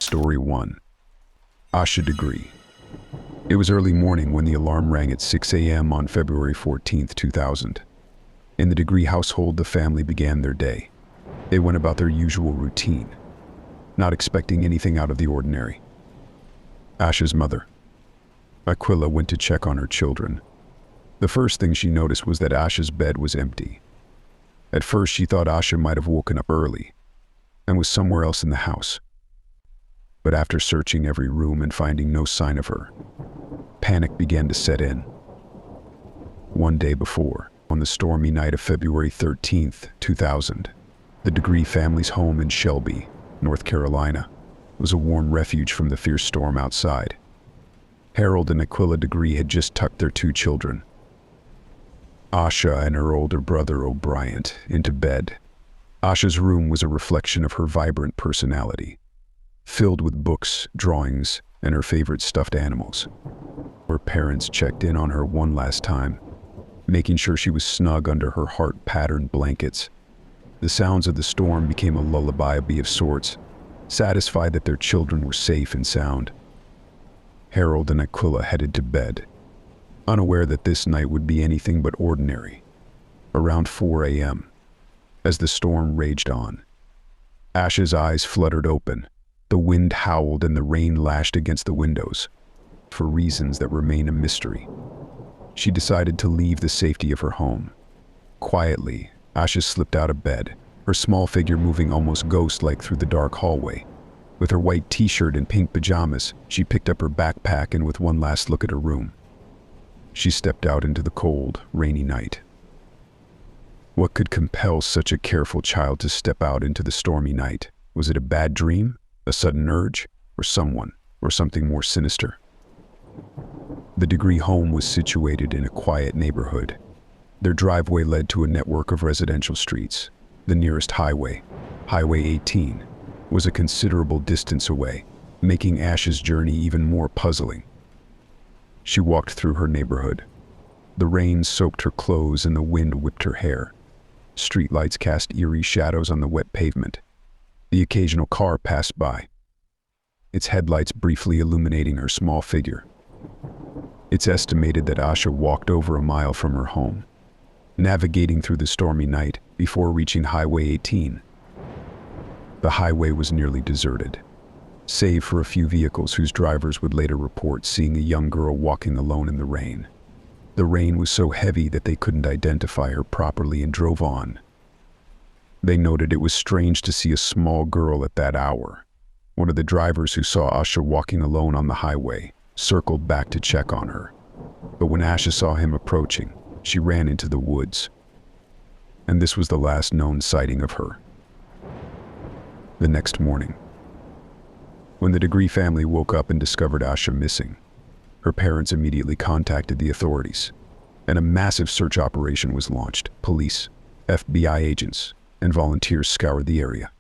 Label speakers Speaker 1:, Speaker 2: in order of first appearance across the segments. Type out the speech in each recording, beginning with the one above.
Speaker 1: Story 1. Asha Degree. It was early morning when the alarm rang at 6 a.m. on February 14, 2000. In the Degree household, the family began their day. They went about their usual routine, not expecting anything out of the ordinary. Asha's mother, Aquila, went to check on her children. The first thing she noticed was that Asha's bed was empty. At first, she thought Asha might have woken up early and was somewhere else in the house. But after searching every room and finding no sign of her, panic began to set in. One day before, on the stormy night of February 13, 2000, the Degree family's home in Shelby, North Carolina, was a warm refuge from the fierce storm outside. Harold and Aquila Degree had just tucked their two children, Asha and her older brother O'Brien, into bed. Asha's room was a reflection of her vibrant personality, filled with books, drawings, and her favorite stuffed animals. Her parents checked in on her one last time, making sure she was snug under her heart-patterned blankets. The sounds of the storm became a lullaby of sorts, satisfied that their children were safe and sound. Harold and Aquila headed to bed, unaware that this night would be anything but ordinary. Around 4 a.m., as the storm raged on, Asha's eyes fluttered open. The wind howled and the rain lashed against the windows. For reasons that remain a mystery, she decided to leave the safety of her home. Quietly, Asha slipped out of bed, her small figure moving almost ghost-like through the dark hallway. With her white t-shirt and pink pajamas, she picked up her backpack and with one last look at her room, she stepped out into the cold, rainy night. What could compel such a careful child to step out into the stormy night? Was it a bad dream, a sudden urge, or someone, or something more sinister? The Degree home was situated in a quiet neighborhood. Their driveway led to a network of residential streets. The nearest highway, Highway 18, was a considerable distance away, making Asha's journey even more puzzling. She walked through her neighborhood. The rain soaked her clothes and the wind whipped her hair. Streetlights cast eerie shadows on the wet pavement. The occasional car passed by, its headlights briefly illuminating her small figure. It's estimated that Asha walked over a mile from her home, navigating through the stormy night before reaching Highway 18. The highway was nearly deserted, save for a few vehicles whose drivers would later report seeing a young girl walking alone in the rain. The rain was so heavy that they couldn't identify her properly and drove on. They noted it was strange to see a small girl at that hour. One of the drivers who saw Asha walking alone on the highway circled back to check on her. But when Asha saw him approaching, she ran into the woods. And this was the last known sighting of her. The next morning, when the Degree family woke up and discovered Asha missing, her parents immediately contacted the authorities, and a massive search operation was launched. Police, FBI agents, and volunteers scoured the area.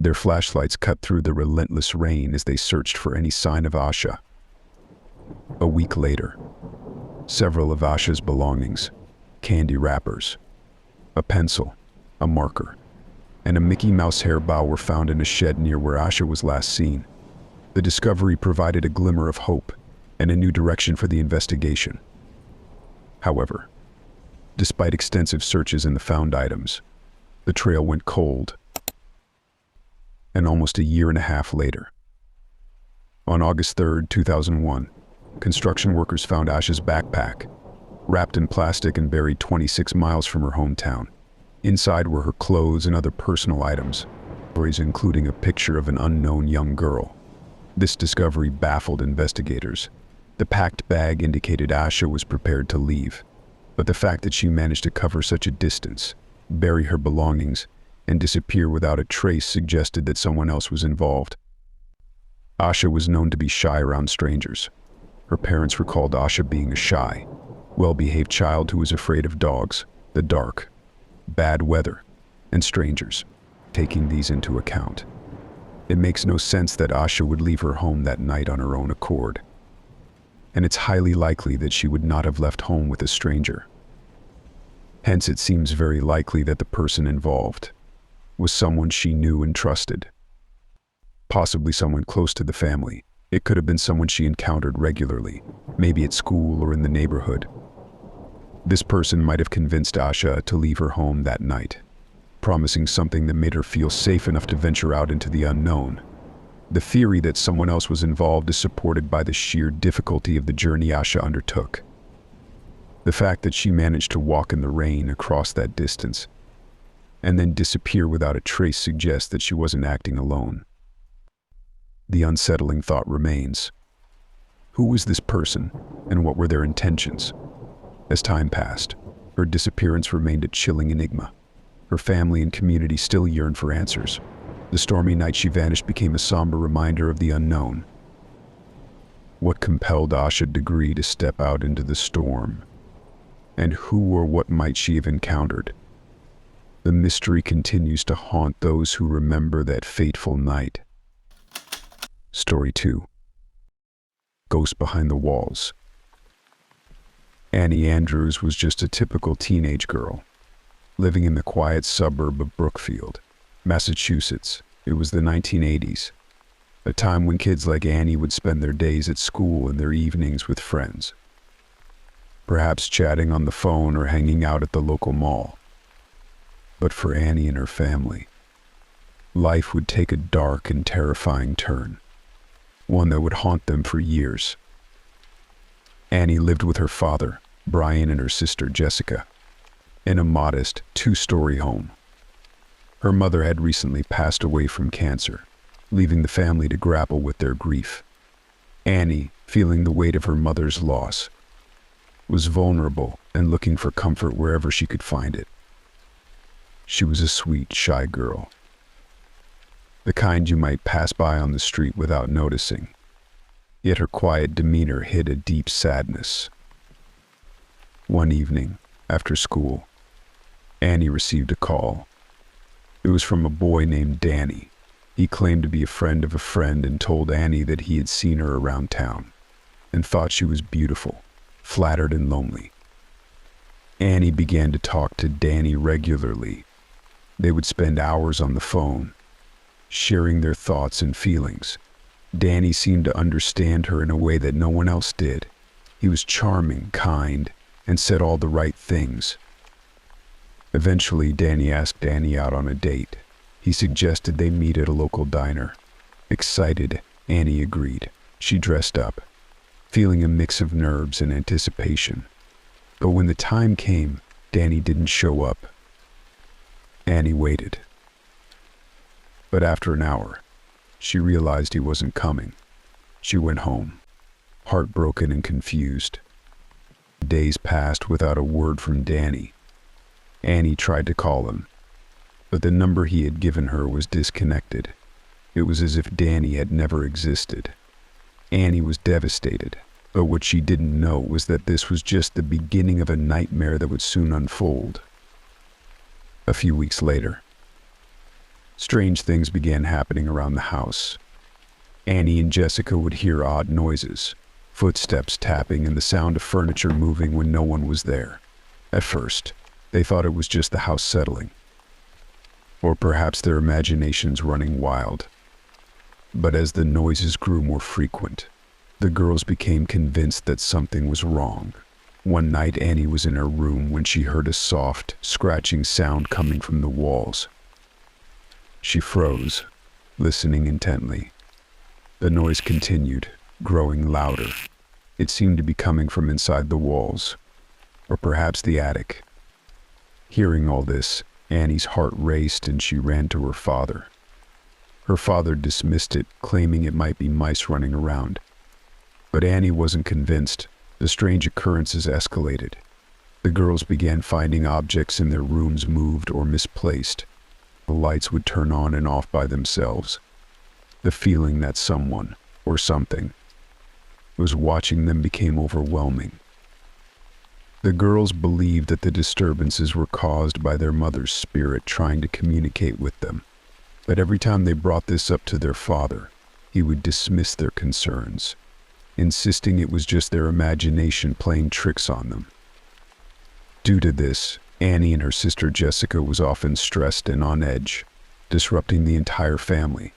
Speaker 1: Their flashlights cut through the relentless rain as they searched for any sign of Asha. A week later, several of Asha's belongings, candy wrappers, a pencil, a marker, and a Mickey Mouse hair bow were found in a shed near where Asha was last seen. The discovery provided a glimmer of hope and a new direction for the investigation. However, despite extensive searches in the found items, the trail went cold. And almost a year and a half later, on August 3, 2001, construction workers found Asha's backpack, wrapped in plastic and buried 26 miles from her hometown. Inside were her clothes and other personal items, including a picture of an unknown young girl. This discovery baffled investigators. The packed bag indicated Asha was prepared to leave, but the fact that she managed to cover such a distance, bury her belongings, and disappear without a trace suggested that someone else was involved. Asha was known to be shy around strangers. Her parents recalled Asha being a shy, well-behaved child who was afraid of dogs, the dark, bad weather, and strangers. Taking these into account, it makes no sense that Asha would leave her home that night on her own accord. And it's highly likely that she would not have left home with a stranger. Hence, it seems very likely that the person involved was someone she knew and trusted. possibly someone close to the family. It could have been someone she encountered regularly, maybe at school or in the neighborhood. This person might have convinced Asha to leave her home that night, promising something that made her feel safe enough to venture out into the unknown. The theory that someone else was involved is supported by the sheer difficulty of the journey Asha undertook. The fact that she managed to walk in the rain across that distance and then disappear without a trace suggests that she wasn't acting alone. The unsettling thought remains: who was this person, and what were their intentions? As time passed, her disappearance remained a chilling enigma. Her family and community still yearned for answers. The stormy night she vanished became a somber reminder of the unknown. What compelled Asha Degree to step out into the storm? And who or what might she have encountered? The mystery continues to haunt those who remember that fateful night. Story 2. Ghost Behind the Walls. Annie Andrews was just a typical teenage girl, living in the quiet suburb of Brookfield, Massachusetts. It was the 1980s, a time when kids like Annie would spend their days at school and their evenings with friends, perhaps chatting on the phone or hanging out at the local mall. But for Annie and her family, life would take a dark and terrifying turn, one that would haunt them for years. Annie lived with her father, Brian, and her sister, Jessica, in a modest, two-story home. Her mother had recently passed away from cancer, leaving the family to grapple with their grief. Annie, feeling the weight of her mother's loss, was vulnerable and looking for comfort wherever she could find it. She was a sweet, shy girl, the kind you might pass by on the street without noticing. Yet her quiet demeanor hid a deep sadness. One evening, after school, Annie received a call. It was from a boy named Danny. He claimed to be a friend of a friend and told Annie that he had seen her around town and thought she was beautiful, flattered and lonely. Annie began to talk to Danny regularly. They would spend hours on the phone, sharing their thoughts and feelings. Danny seemed to understand her in a way that no one else did. He was charming, kind, and said all the right things. Eventually, Danny asked Annie out on a date. He suggested they meet at a local diner. Excited, Annie agreed. She dressed up, feeling a mix of nerves and anticipation. But when the time came, Danny didn't show up. Annie waited. But after an hour, she realized he wasn't coming. She went home, heartbroken and confused. Days passed without a word from Danny. Annie tried to call him, but the number he had given her was disconnected. It was as if Danny had never existed. Annie was devastated, but what she didn't know was that this was just the beginning of a nightmare that would soon unfold. A few weeks later, strange things began happening around the house. Annie and Jessica would hear odd noises, footsteps tapping and the sound of furniture moving when no one was there. At first, they thought it was just the house settling, or perhaps their imaginations running wild. But as the noises grew more frequent, the girls became convinced that something was wrong. One night, Annie was in her room when she heard a soft, scratching sound coming from the walls. She froze, listening intently. The noise continued, growing louder. It seemed to be coming from inside the walls, or perhaps the attic. Hearing all this, Annie's heart raced and she ran to her father. Her father dismissed it, claiming it might be mice running around. But Annie wasn't convinced. The strange occurrences escalated. The girls began finding objects in their rooms moved or misplaced. The lights would turn on and off by themselves. The feeling that someone, or something, was watching them became overwhelming. The girls believed that the disturbances were caused by their mother's spirit trying to communicate with them. But every time they brought this up to their father, he would dismiss their concerns, insisting it was just their imagination playing tricks on them. Due to this, Annie and her sister Jessica was often stressed and on edge, disrupting the entire family.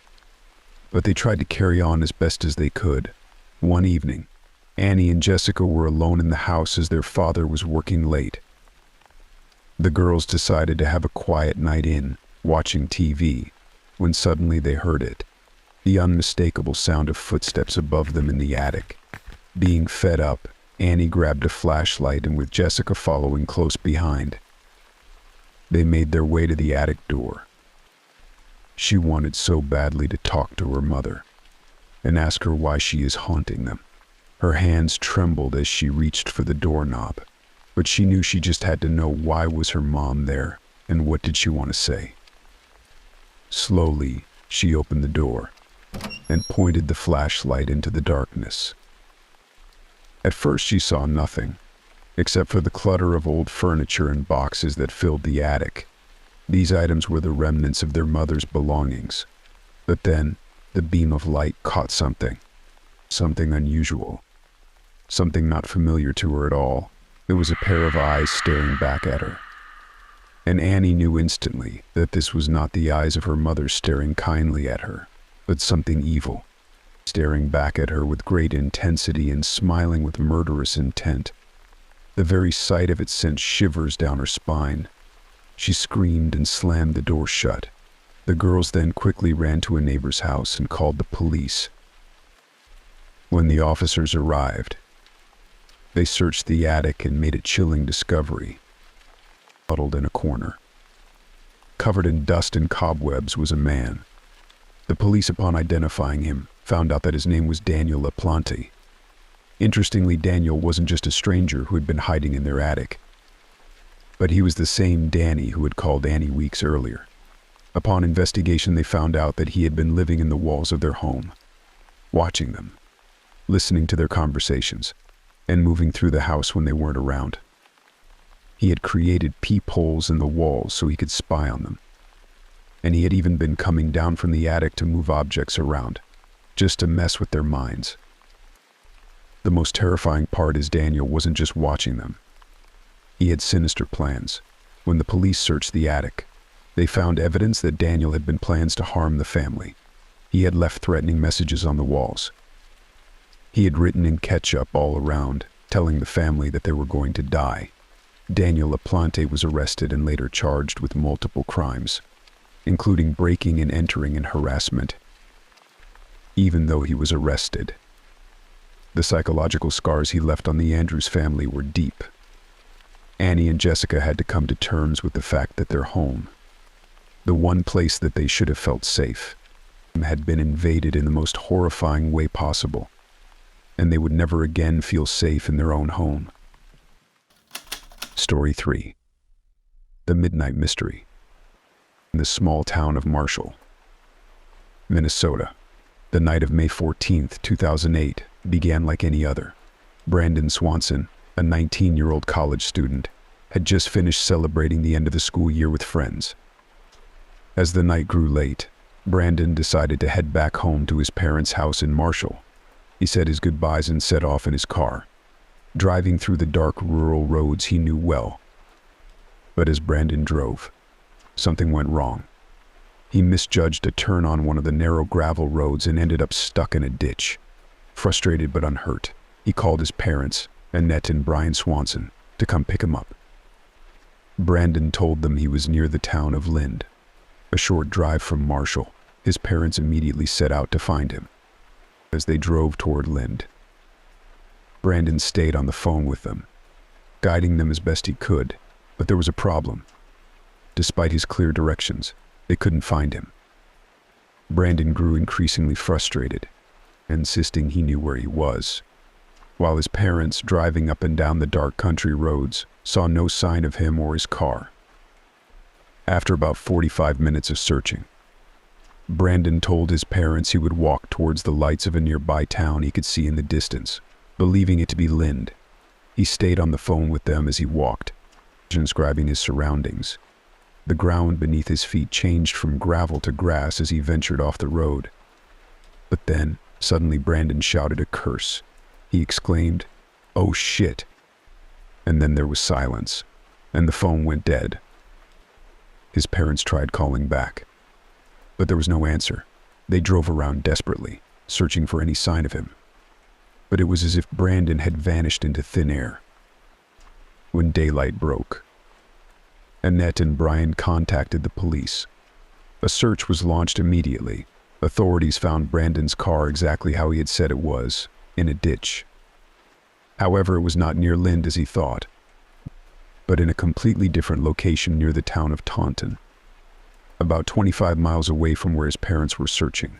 Speaker 1: but they tried to carry on as best as they could. One evening, Annie and Jessica were alone in the house as their father was working late. The girls decided to have a quiet night in, watching TV, when suddenly they heard it. The unmistakable sound of footsteps above them in the attic. Being fed up, Annie grabbed a flashlight and with Jessica following close behind, they made their way to the attic door. She wanted so badly to talk to her mother and ask her why she is haunting them. Her hands trembled as she reached for the doorknob, but she knew she just had to know why was her mom there and what did she want to say. Slowly, she opened the door and pointed the flashlight into the darkness. At first she saw nothing, except for the clutter of old furniture and boxes that filled the attic. These items were the remnants of their mother's belongings. But then, the beam of light caught something unusual, something not familiar to her at all. It was a pair of eyes staring back at her. And Annie knew instantly that this was not the eyes of her mother staring kindly at her, but something evil, staring back at her with great intensity and smiling with murderous intent. The very sight of it sent shivers down her spine. She screamed and slammed the door shut. The girls then quickly ran to a neighbor's house and called the police. When the officers arrived, they searched the attic and made a chilling discovery. Huddled in a corner, covered in dust and cobwebs, was a man. The police, upon identifying him, found out that his name was Daniel LaPlante. Interestingly, Daniel wasn't just a stranger who had been hiding in their attic, but he was the same Danny who had called Annie weeks earlier. Upon investigation, they found out that he had been living in the walls of their home, watching them, listening to their conversations, and moving through the house when they weren't around. He had created peepholes in the walls so he could spy on them. And he had even been coming down from the attic to move objects around, just to mess with their minds. The most terrifying part is Daniel wasn't just watching them. He had sinister plans. When the police searched the attic, they found evidence that Daniel had been plans to harm the family. He had left threatening messages on the walls. He had written in ketchup all around, telling the family that they were going to die. Daniel LaPlante was arrested and later charged with multiple crimes, including breaking and entering and harassment. Even though he was arrested, the psychological scars he left on the Andrews family were deep. Annie and Jessica had to come to terms with the fact that their home, the one place that they should have felt safe, had been invaded in the most horrifying way possible, and they would never again feel safe in their own home. Story 3. The Midnight Mystery. In the small town of Marshall, Minnesota, the night of May 14, 2008, began like any other. Brandon Swanson, a 19-year-old college student, had just finished celebrating the end of the school year with friends. As the night grew late, Brandon decided to head back home to his parents' house in Marshall. He said his goodbyes and set off in his car, driving through the dark rural roads he knew well. But as Brandon drove, something went wrong. He misjudged a turn on one of the narrow gravel roads and ended up stuck in a ditch. Frustrated but unhurt, he called his parents, Annette and Brian Swanson, to come pick him up. Brandon told them he was near the town of Lind, a short drive from Marshall. His parents immediately set out to find him. As they drove toward Lind, Brandon stayed on the phone with them, guiding them as best he could, but there was a problem. Despite his clear directions, they couldn't find him. Brandon grew increasingly frustrated, insisting he knew where he was, while his parents, driving up and down the dark country roads, saw no sign of him or his car. After about 45 minutes of searching, Brandon told his parents he would walk towards the lights of a nearby town he could see in the distance, believing it to be Lind. He stayed on the phone with them as he walked, describing his surroundings. The ground beneath his feet changed from gravel to grass as he ventured off the road. But then, suddenly Brandon shouted a curse. He exclaimed, "Oh shit!" And then there was silence, and the phone went dead. His parents tried calling back, but there was no answer. They drove around desperately, searching for any sign of him. But it was as if Brandon had vanished into thin air. When daylight broke, Annette and Brian contacted the police. A search was launched immediately. Authorities found Brandon's car exactly how he had said it was, in a ditch. However, it was not near Lind as he thought, but in a completely different location near the town of Taunton, about 25 miles away from where his parents were searching.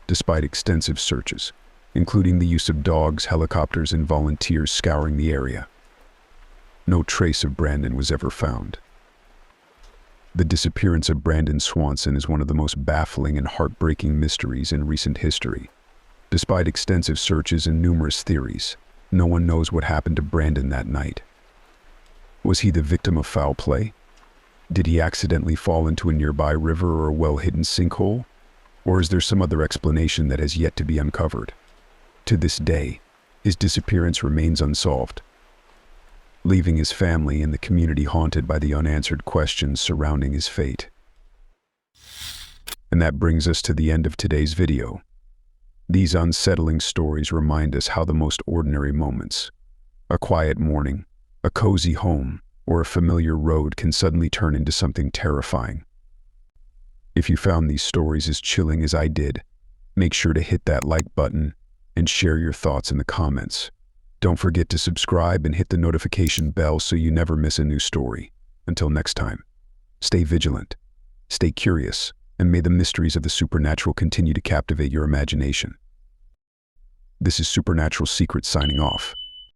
Speaker 1: Despite extensive searches, including the use of dogs, helicopters, and volunteers scouring the area, no trace of Brandon was ever found. The disappearance of Brandon Swanson is one of the most baffling and heartbreaking mysteries in recent history. Despite extensive searches and numerous theories, no one knows what happened to Brandon that night. Was he the victim of foul play? Did he accidentally fall into a nearby river or a well-hidden sinkhole? Or is there some other explanation that has yet to be uncovered? To this day, his disappearance remains unsolved, leaving his family and the community haunted by the unanswered questions surrounding his fate. And that brings us to the end of today's video. These unsettling stories remind us how the most ordinary moments, a quiet morning, a cozy home, or a familiar road can suddenly turn into something terrifying. If you found these stories as chilling as I did, make sure to hit that like button and share your thoughts in the comments. Don't forget to subscribe and hit the notification bell so you never miss a new story. Until next time, stay vigilant, stay curious, and may the mysteries of the supernatural continue to captivate your imagination. This is Supernatural Secrets signing off.